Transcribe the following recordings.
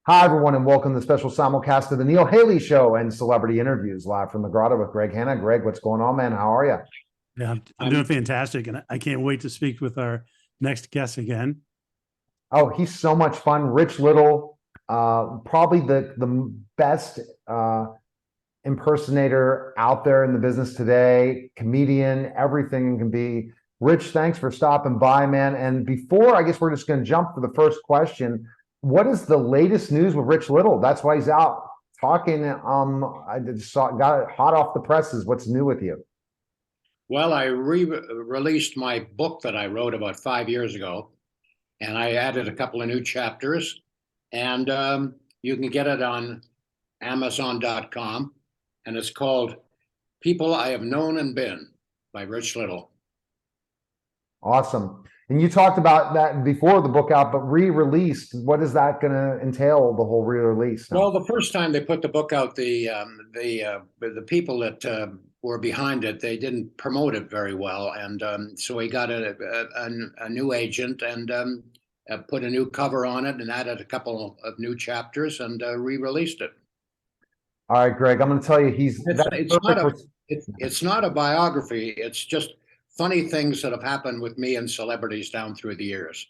Hi, everyone, and welcome to the special simulcast of the Neil Haley Show and celebrity interviews live from the Grotto with Greg Hanna. Greg, what's going on, man? How are you? Yeah, I'm doing fantastic, and I can't wait to speak with our next guest again. Oh, he's so much fun. Rich Little, probably the best impersonator out there in the business today, comedian, everything can be. Rich, thanks for stopping by, man. And before, I guess we're just going to jump to the first question. What is the latest news with Rich Little? That's why he's out talking. I just got it hot off the presses. What's new with you? Well, I released my book that I wrote about 5 years ago, and I added a couple of new chapters. And you can get it on Amazon.com, and it's called People I Have Known and Been by Rich Little. Awesome. And you talked about that before the book out, but re-released. What is that going to entail? The whole re-release? Well, the first time they put the book out, the people that were behind it, they didn't promote it very well, and so we got a new agent and put a new cover on it and added a couple of new chapters and re-released it. All right, Greg, I'm going to tell you, it's not a biography. It's just funny things that have happened with me and celebrities down through the years.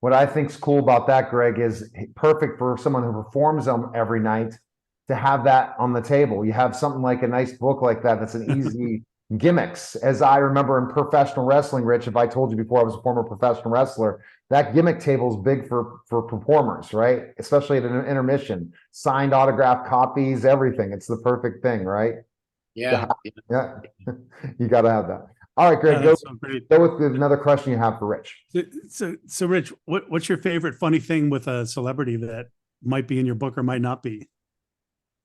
What I think's cool about that, Greg, is perfect for someone who performs them every night to have that on the table. You have something like a nice book like that that's an easy gimmicks. As I remember in professional wrestling, Rich, if I told you before I was a former professional wrestler, that gimmick table is big for performers, right? Especially at an intermission. Signed autograph copies, everything. It's the perfect thing, right? Yeah. Yeah. You got to have that. All right, Greg, go with another question you have for Rich. So Rich, what's your favorite funny thing with a celebrity that might be in your book or might not be?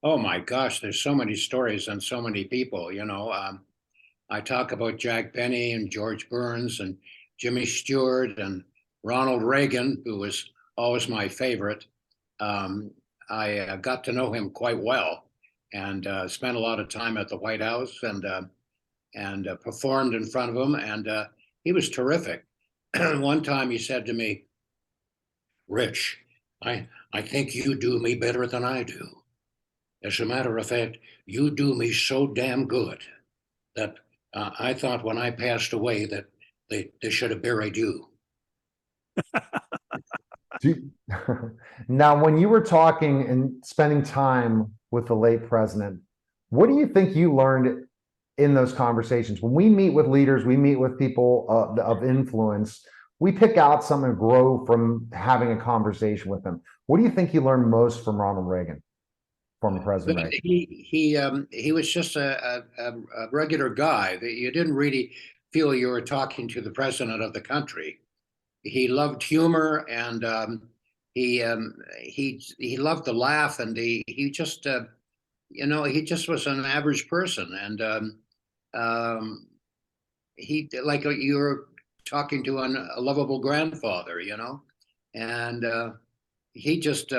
Oh my gosh, there's so many stories and so many people. I talk about Jack Benny and George Burns and Jimmy Stewart and Ronald Reagan, who was always my favorite. I got to know him quite well and spent a lot of time at the White House and performed in front of him, and he was terrific. One time he said to me, "Rich, I think you do me better than I do. As a matter of fact, you do me so damn good that I thought when I passed away that they should have buried you." Now, when you were talking and spending time with the late president, what do you think you learned in those conversations? When we meet with leaders, we meet with people of influence, we pick out something and grow from having a conversation with them. What do you think you learned most from Ronald Reagan, former president? He was just a regular guy. You didn't really feel you were talking to the president of the country. He loved humor, and he loved to laugh, and he just he just was an average person, and he, like you were talking to a lovable grandfather, and he just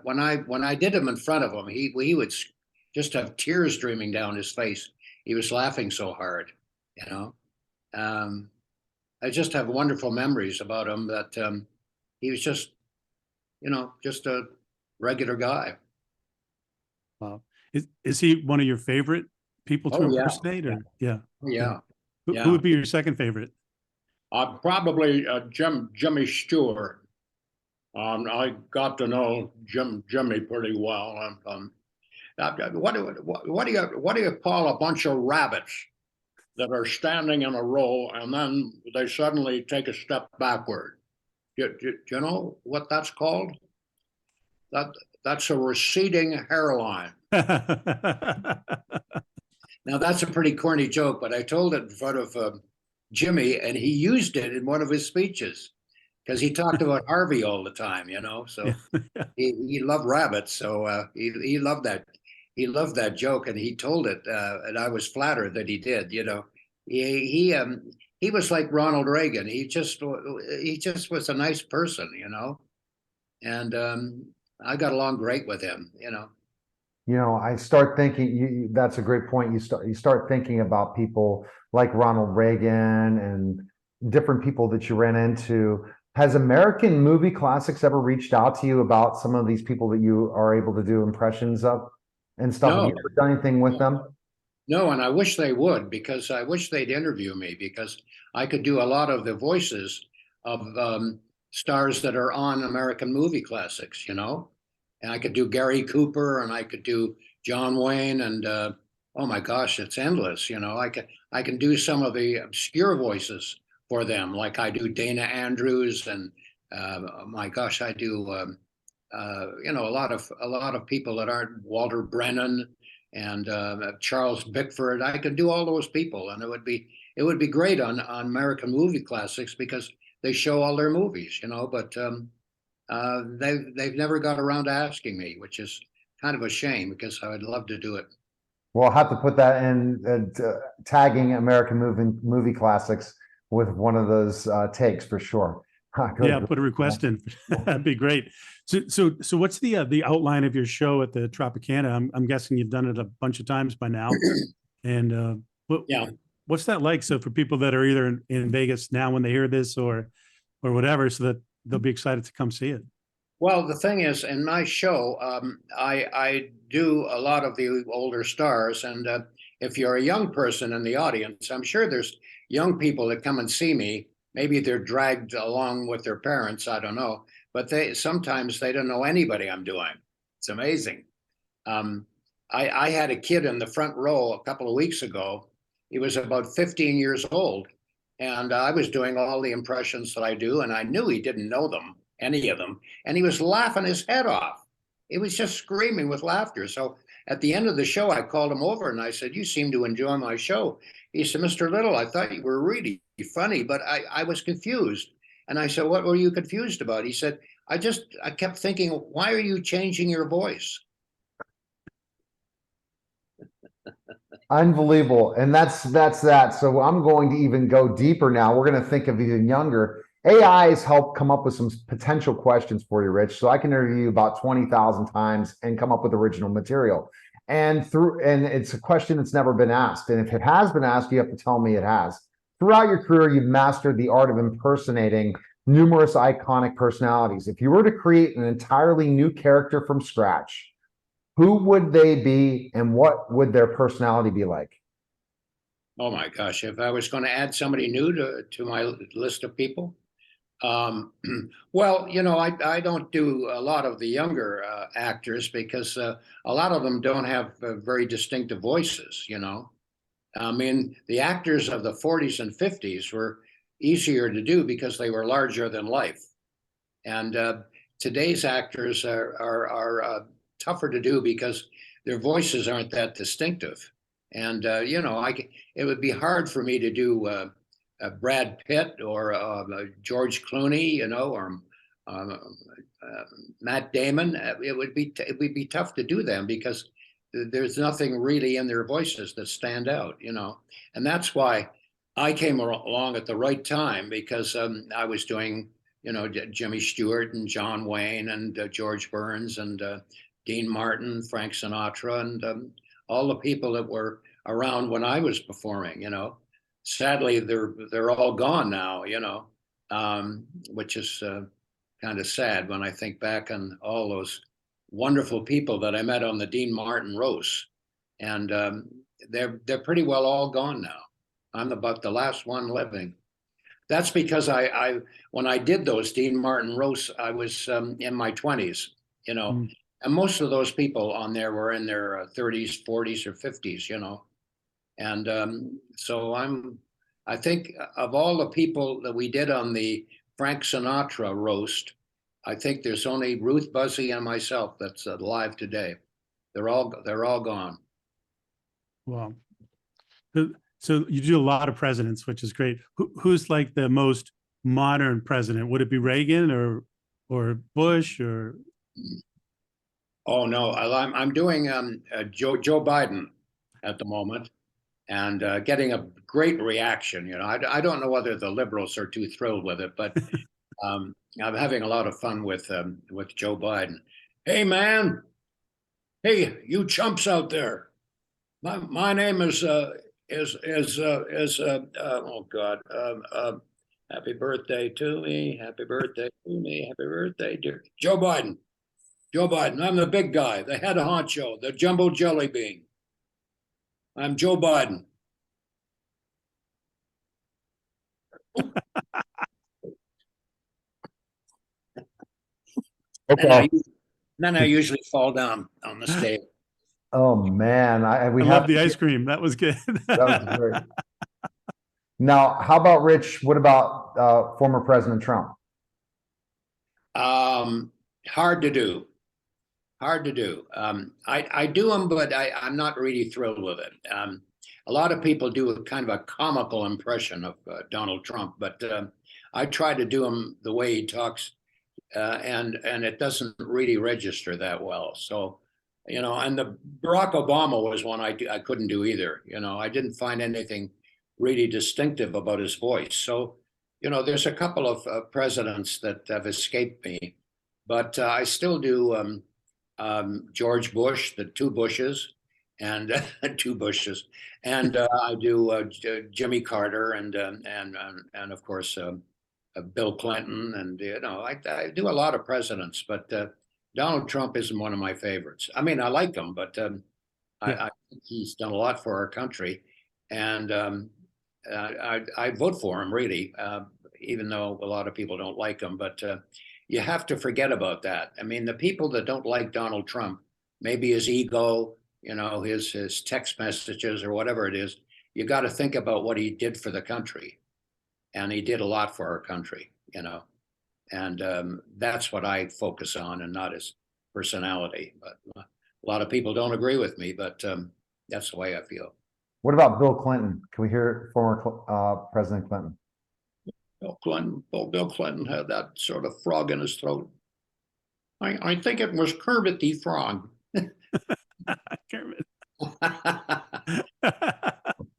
when I did him in front of him, he would just have tears streaming down his face. He was laughing so hard, you know. I just have wonderful memories about him, that he was just, just a regular guy. Wow. Is he one of your favorite people to impersonate? Yeah. Or yeah. Yeah. Who would be your second favorite? Probably Jimmy Stewart. I got to know Jimmy pretty well. What do you call a bunch of rabbits that are standing in a row and then they suddenly take a step backward? Do you know what that's called? That's a receding hairline. Now that's a pretty corny joke, but I told it in front of Jimmy, and he used it in one of his speeches because he talked about Harvey all the time, So he loved rabbits, so he loved that. He loved that joke, and he told it, and I was flattered that he did. He was like Ronald Reagan. He just was a nice person, and I got along great with him, I start thinking that's a great point. You start thinking about people like Ronald Reagan and different people that you ran into. Has American Movie Classics ever reached out to you about some of these people that you are able to do impressions of and stuff? Have No, you ever done anything with them? no, and I wish they would, because I wish they'd interview me, because I could do a lot of the voices of stars that are on American Movie Classics, you know? And I could do Gary Cooper, and I could do John Wayne, and oh my gosh, it's endless, you know? I can do some of the obscure voices for them, like I do Dana Andrews, and oh my gosh, I do you know, a lot of people that aren't Walter Brennan and Charles Bickford. I could do all those people, and it would be great on American Movie Classics, because they show all their movies, you know. But they've never got around to asking me, which is kind of a shame, because I would love to do it. We'll have to put that in tagging American movie classics with one of those takes for sure. Yeah, put a request in. That'd be great. So what's the outline of your show at the Tropicana? I'm guessing you've done it a bunch of times by now. And Yeah. what's that like? So for people that are either in Vegas now when they hear this, or whatever, so that they'll be excited to come see it. Well, the thing is, in my show, I do a lot of the older stars, and if you're a young person in the audience, I'm sure there's young people that come and see me. Maybe they're dragged along with their parents, I don't know, but sometimes they don't know anybody I'm doing. It's amazing. I had a kid in the front row a couple of weeks ago. He was about 15 years old, and I was doing all the impressions that I do, and I knew he didn't know them, any of them, and he was laughing his head off. He was just screaming with laughter. So at the end of the show, I called him over and I said, "You seem to enjoy my show." He said, "Mr. Little, I thought you were really funny, but I was confused." And I said, "What were you confused about?" He said, I kept thinking, why are you changing your voice?" Unbelievable. And that's that. So I'm going to even go deeper now. We're going to think of even younger. AI has helped come up with some potential questions for you, Rich. So I can interview you about 20,000 times and come up with original material. And it's a question that's never been asked. And if it has been asked, you have to tell me it has. Throughout your career, you've mastered the art of impersonating numerous iconic personalities. If you were to create an entirely new character from scratch, who would they be and what would their personality be like? Oh my gosh, if I was going to add somebody new to my list of people, well, you know, I don't do a lot of the younger actors, because a lot of them don't have very distinctive voices, you know. I mean, the actors of the 40s and 50s were easier to do because they were larger than life. And today's actors are tougher to do because their voices aren't that distinctive. And, you know, it would be hard for me to do Brad Pitt or George Clooney, you know, or Matt Damon. It would be tough to do them, because there's nothing really in their voices that stand out, you know. And that's why I came along at the right time, because I was doing, you know, Jimmy Stewart and John Wayne and George Burns and Dean Martin, Frank Sinatra, and all the people that were around when I was performing, you know. Sadly, they're all gone now, you know, which is kind of sad when I think back on all those wonderful people that I met on the Dean Martin roast, and they're pretty well all gone now. I'm about the last one living. That's because I when I did those Dean Martin roasts, I was in my 20s, you know, and most of those people on there were in their 30s, 40s, or 50s, you know. And so I think of all the people that we did on the Frank Sinatra roast, I think there's only Ruth Buzzy and myself that's alive today. They're all gone. Wow. So you do a lot of presidents, which is great. Who's like the most modern president? Would it be Reagan or Bush or? Oh no, I'm doing Joe Biden at the moment, and getting a great reaction. You know, I don't know whether the liberals are too thrilled with it, but I'm having a lot of fun with Joe Biden. Hey man, hey you chumps out there. My name is oh God, Happy birthday to me. Happy birthday to me. Happy birthday, dear Joe Biden. Joe Biden. I'm the big guy, the head honcho, the jumbo jelly bean. I'm Joe Biden. Okay. Then I usually fall down on the stage. Oh man, we I have love the ice cream. That was good. that was great. Now, how about Rich? What about former President Trump? Hard to do. Hard to do. I do them, but I'm not really thrilled with it. A lot of people do a kind of a comical impression of Donald Trump, but I try to do him the way he talks, and it doesn't really register that well. So, you know, and the Barack Obama was one I couldn't do either. You know, I didn't find anything really distinctive about his voice. So, you know, there's a couple of presidents that have escaped me, but I still do. George Bush, the two Bushes, and two Bushes, and I do Jimmy Carter, and of course Bill Clinton, and you know I do a lot of presidents, but Donald Trump isn't one of my favorites. I mean, I like him, but I think he's done a lot for our country, and I vote for him really, even though a lot of people don't like him, but. You have to forget about that. I mean, the people that don't like Donald Trump, maybe his ego, you know, his text messages or whatever it is, you got to think about what he did for the country. And he did a lot for our country, you know, and that's what I focus on and not his personality. But a lot of people don't agree with me, but that's the way I feel. What about Bill Clinton? Can we hear former President Clinton? Bill Clinton had that sort of frog in his throat. I think it was Kermit the Frog. Kermit.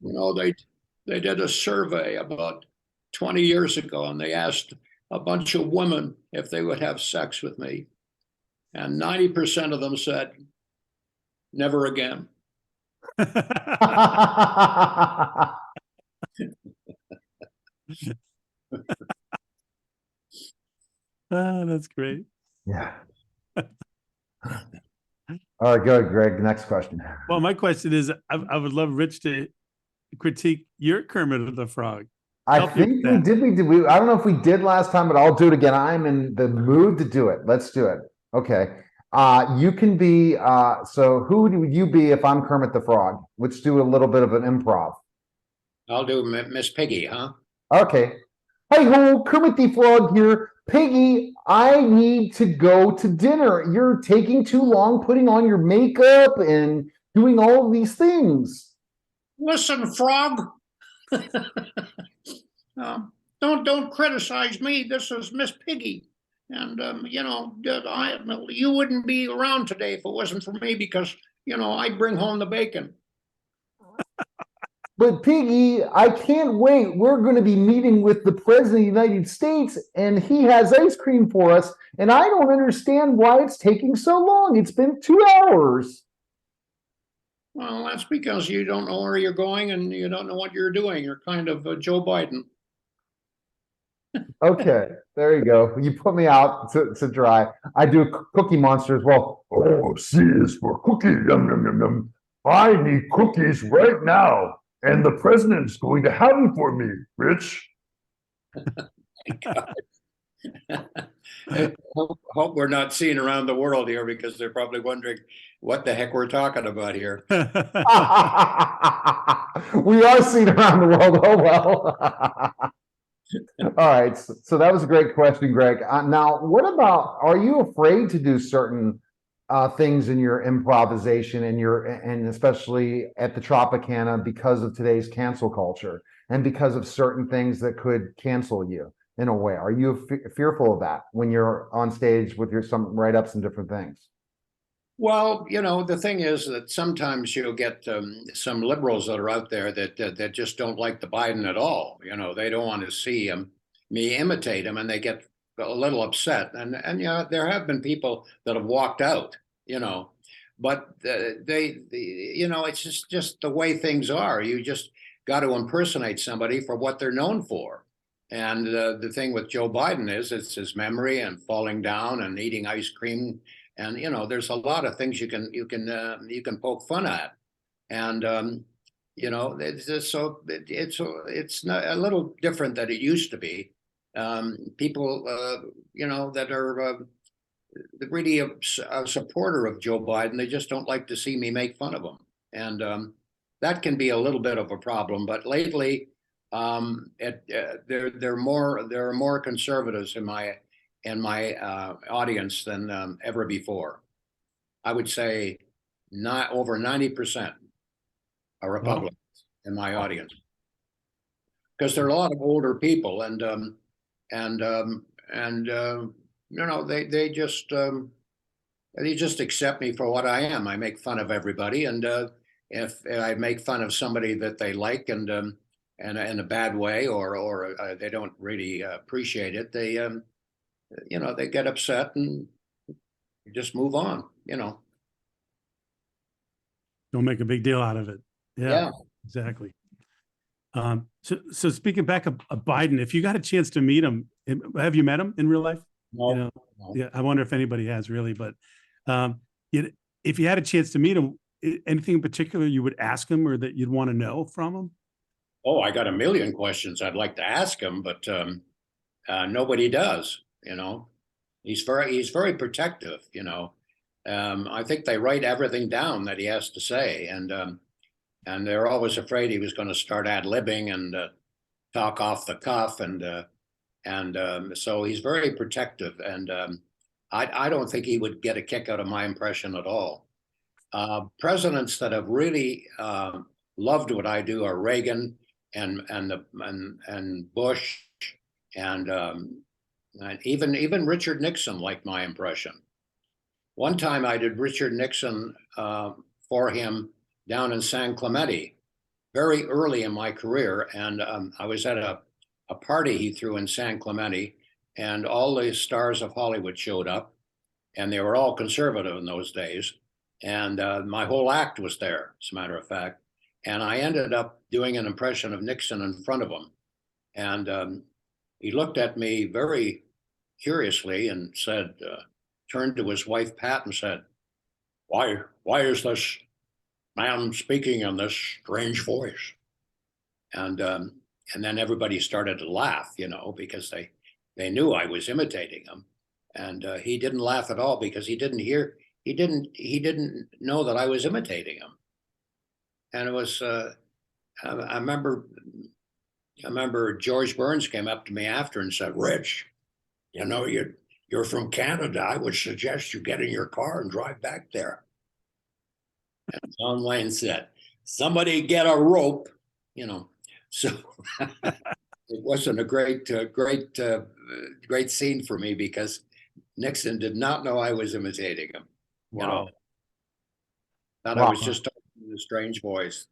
You know, they did a survey about 20 years ago, and they asked a bunch of women if they would have sex with me, and 90% of them said, "Never again." Oh, that's great. Yeah. All right, go ahead, Greg. Next question. Well, my question is, I would love Rich to critique your Kermit the Frog. I think we did. I don't know if we did last time, but I'll do it again. I'm in the mood to do it. Let's do it. Okay. You can be. So who would you be if I'm Kermit the Frog? Let's do a little bit of an improv. I'll do Miss Piggy, huh? Okay. Hey ho, Kermit the Frog here. Piggy, I need to go to dinner. You're taking too long putting on your makeup and doing all of these things. Listen, Frog. Don't criticize me. This is Miss Piggy, and you know, you wouldn't be around today if it wasn't for me, because you know I bring home the bacon. But Piggy, I can't wait. We're going to be meeting with the President of the United States, and he has ice cream for us, and I don't understand why it's taking so long. It's been 2 hours. Well, that's because you don't know where you're going and you don't know what you're doing. You're kind of Joe Biden. Okay, there you go. You put me out to dry. I do Cookie Monster as well. Oh, C is for cookie. Yum, yum, yum, yum. I need cookies right now, and the president's going to have them for me, Rich. I hope we're not seen around the world here, because they're probably wondering what the heck we're talking about here. We are seen around the world. Oh, well. All right. So that was a great question, Greg. Now, what about, are you afraid to do certain things in your improvisation and especially at the Tropicana because of today's cancel culture and because of certain things that could cancel you in a way? Are you fearful of that when you're on stage with some write-ups and different things? Well, you know, the thing is that sometimes you'll get some liberals that are out there that just don't like the Biden at all. You know, they don't want to see me imitate him, and they get a little upset. And you know, there have been people that have walked out. You know, but you know, it's just the way things are. You just got to impersonate somebody for what they're known for, And the thing with Joe Biden is it's his memory and falling down and eating ice cream. And, you know, there's a lot of things you can poke fun at. And, you know, it's just it's not a little different than it used to be. People, you know, that are really a supporter of Joe Biden, they just don't like to see me make fun of him. And that can be a little bit of a problem. But lately, there are more conservatives in my audience than ever before. I would say not over 90% are Republicans in my audience, because there are a lot of older people, and you know, they just accept me for what I am. I make fun of everybody, and if I make fun of somebody that they like and in a bad way, or they don't really appreciate it, they you know, they get upset and just move on. You know. Don't make a big deal out of it. Yeah. Exactly. So speaking back of Biden, if you got a chance to meet him, have you met him in real life? No, You know, no. yeah, I wonder if anybody has really, but if you had a chance to meet him, anything in particular you would ask him or that you'd want to know from him? Oh, I got a million questions I'd like to ask him, but nobody does. You know, he's very protective. You know, I think they write everything down that he has to say, and they're always afraid he was going to start ad-libbing and talk off the cuff, and so he's very protective, and I don't think he would get a kick out of my impression at all. Presidents that have really loved what I do are Reagan and Bush, and even Richard Nixon liked my impression. One time I did Richard Nixon for him down in San Clemente, very early in my career, and I was at a party he threw in San Clemente, and all the stars of Hollywood showed up, and they were all conservative in those days, and my whole act was there, as a matter of fact, and I ended up doing an impression of Nixon in front of him, and he looked at me very curiously and said, turned to his wife Pat and said, why is this man speaking in this strange voice?" And then everybody started to laugh, you know, because they knew I was imitating him, and he didn't laugh at all because he didn't know that I was imitating him. And it was I remember George Burns came up to me after and said, "Rich, you know, you're from Canada. I would suggest you get in your car and drive back there." And John Wayne said, "Somebody get a rope," you know. So it wasn't a great scene for me because Nixon did not know I was imitating him. Wow. You know, thought I Wow. was just talking in a strange voice.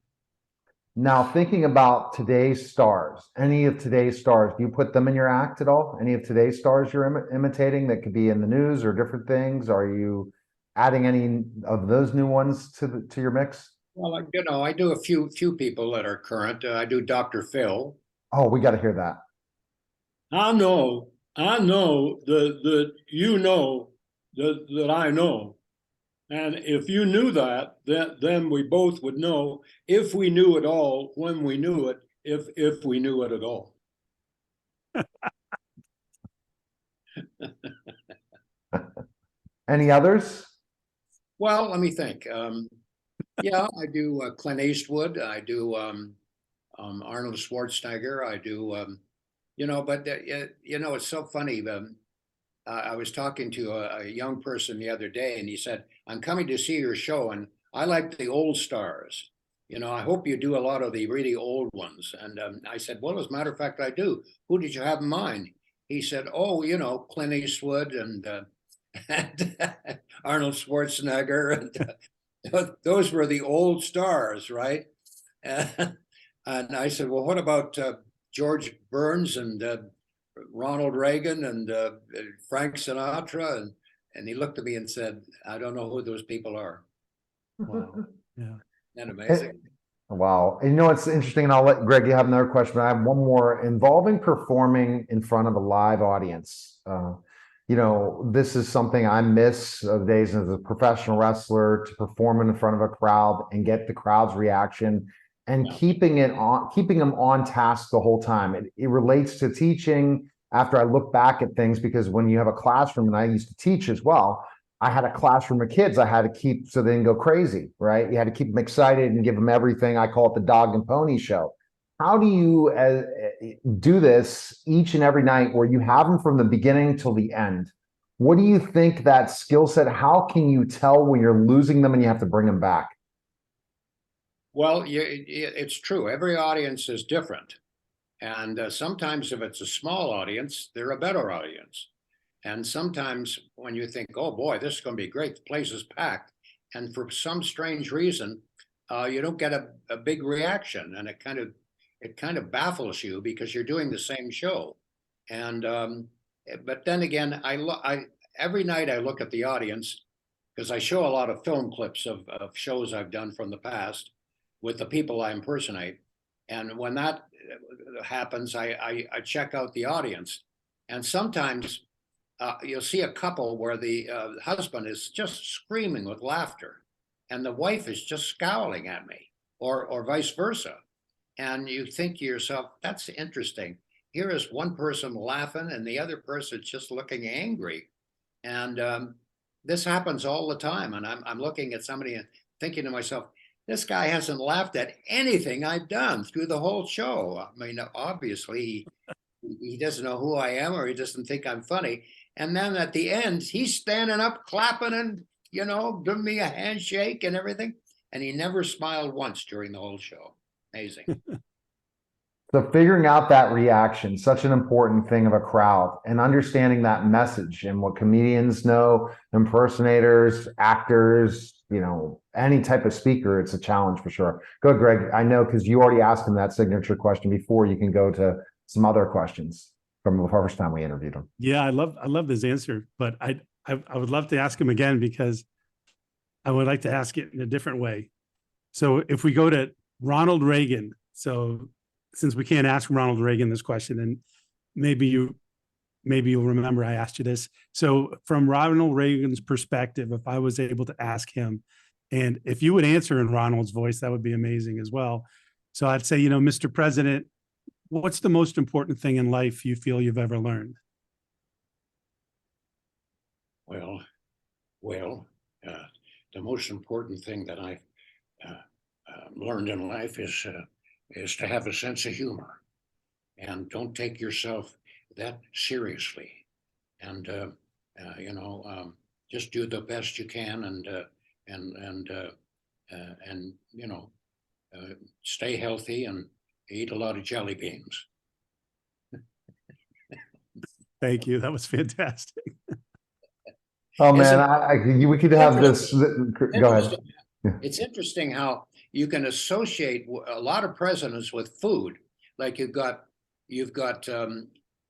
Now, thinking about today's stars, any of today's stars, do you put them in your act at all? Any of today's stars you're imitating that could be in the news or different things? Are you adding any of those new ones to your mix? Well, you know, I do a few people that are current. I do Dr. Phil. Oh, we got to hear that. I know that you know that I know. And if you knew that, then we both would know, if we knew it all, when we knew it, if we knew it at all. Any others? Well, let me think. Yeah, I do Clint Eastwood. I do Arnold Schwarzenegger. I do, you know, but you know, it's so funny. I was talking to a young person the other day, and he said, "I'm coming to see your show, and I like the old stars. You know, I hope you do a lot of the really old ones." And I said, "Well, as a matter of fact, I do. Who did you have in mind?" He said, "Oh, you know, Clint Eastwood and Arnold Schwarzenegger, and those were the old stars, right?" And I said, "Well, what about George Burns and Ronald Reagan and Frank Sinatra?" And he looked at me and said, "I don't know who those people are." Wow. Yeah. Isn't that amazing? Wow. And you know, it's interesting, and I'll let Greg, you have another question, but I have one more involving performing in front of a live audience. You know, this is something I miss of days as a professional wrestler, to perform in front of a crowd and get the crowd's reaction and Yeah. keeping them on task the whole time. It relates to teaching after I look back at things, because when you have a classroom, and I used to teach as well, I had a classroom of kids I had to keep so they didn't go crazy, right? You had to keep them excited and give them everything. I call it the dog and pony show. How do you do this each and every night where you have them from the beginning till the end? What do you think that skill set? How can you tell when you're losing them and you have to bring them back? Well, it's true. Every audience is different. And sometimes if it's a small audience, they're a better audience. And sometimes when you think, oh boy, this is going to be great, the place is packed, and for some strange reason, you don't get a big reaction, and it kind of baffles you because you're doing the same show. And but then again, I every night I look at the audience, because I show a lot of film clips of shows I've done from the past with the people I impersonate. And when that happens, I check out the audience, and sometimes you'll see a couple where the husband is just screaming with laughter, and the wife is just scowling at me, or vice versa. And you think to yourself, that's interesting. Here is one person laughing, and the other person just looking angry. And this happens all the time. And I'm looking at somebody and thinking to myself, this guy hasn't laughed at anything I've done through the whole show. I mean, obviously, he doesn't know who I am, or he doesn't think I'm funny. And then at the end, he's standing up, clapping, and, you know, giving me a handshake and everything. And he never smiled once during the whole show. Amazing. So figuring out that reaction, such an important thing of a crowd, and understanding that message, and what comedians know, impersonators, actors, you know, any type of speaker, it's a challenge for sure. Go, Greg. I know, because you already asked him that signature question before. You can go to some other questions from the first time we interviewed him. Yeah, I love this answer, but I would love to ask him again, because I would like to ask it in a different way. So if we go to Ronald Reagan, so since we can't ask Ronald Reagan this question, and maybe you'll remember I asked you this. So from Ronald Reagan's perspective, if I was able to ask him, and if you would answer in Ronald's voice, that would be amazing as well. So I'd say, you know, Mr. President, what's the most important thing in life you feel you've ever learned? Well, the most important thing that I've learned in life is to have a sense of humor, and don't take yourself that seriously, and you know, just do the best you can, and you know, stay healthy and eat a lot of jelly beans. Thank you. That was fantastic. Oh man, we could have this. Go ahead. It's interesting how you can associate a lot of presidents with food. Like you've got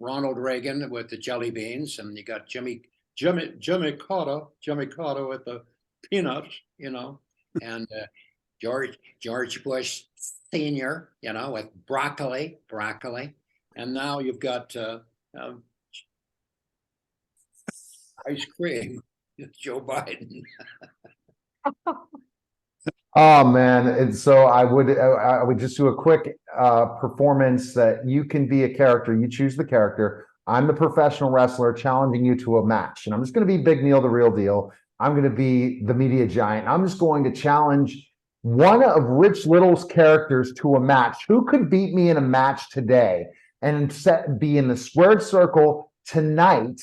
Ronald Reagan with the jelly beans, and you got Jimmy Carter with the peanuts, you know, and George Bush Senior, you know, with broccoli, and now you've got ice cream, Joe Biden. Oh man, and so I would just do a quick performance that you can be a character. You choose the character. I'm the professional wrestler challenging you to a match, and I'm just going to be Big Neil, the real deal. I'm going to be the media giant. I'm just going to challenge one of Rich Little's characters to a match. Who could beat me in a match today and be in the squared circle tonight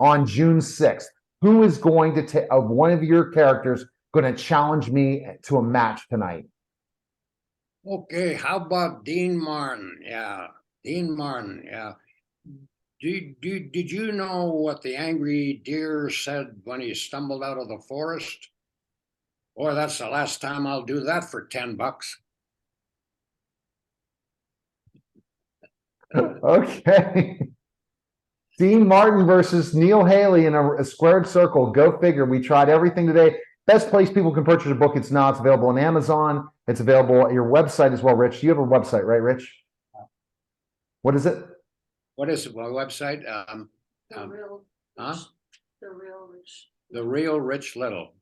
on June 6th? Who is going to take of one of your characters going to challenge me to a match tonight? Okay, how about Dean Martin? Yeah, Dean Martin. Yeah. Did you know what the angry deer said when he stumbled out of the forest? Boy, that's the last time I'll do that for $10. Okay. Dean Martin versus Neil Haley in a squared circle. Go figure. We tried everything today. best place people can purchase a book. It's available on Amazon. It's available at your website as well, Rich. You have a website, right, Rich? What is it? What is it? My website? The real, Huh? the real rich. The Real Rich Little.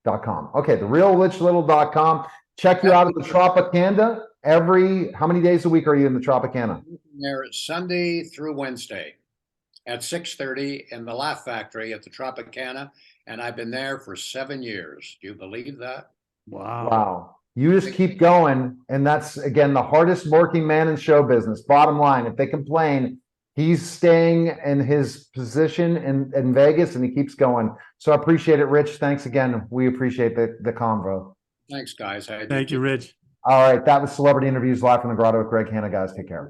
.com. Okay, therealrichlittle.com. Check you out at the Tropicana how many days a week are you in the Tropicana? There Sunday through Wednesday at 6:30 in the Laugh Factory at the Tropicana, and I've been there for 7 years. Do you believe that? Wow. Wow. You just keep going. And that's, again, the hardest working man in show business. Bottom line, if they complain, he's staying in his position in Vegas and he keeps going. So I appreciate it, Rich. Thanks again. We appreciate the convo. Thanks, guys. Thank you, Rich. All right. That was Celebrity Interviews live from the Grotto with Greg Hanna, guys. Take care.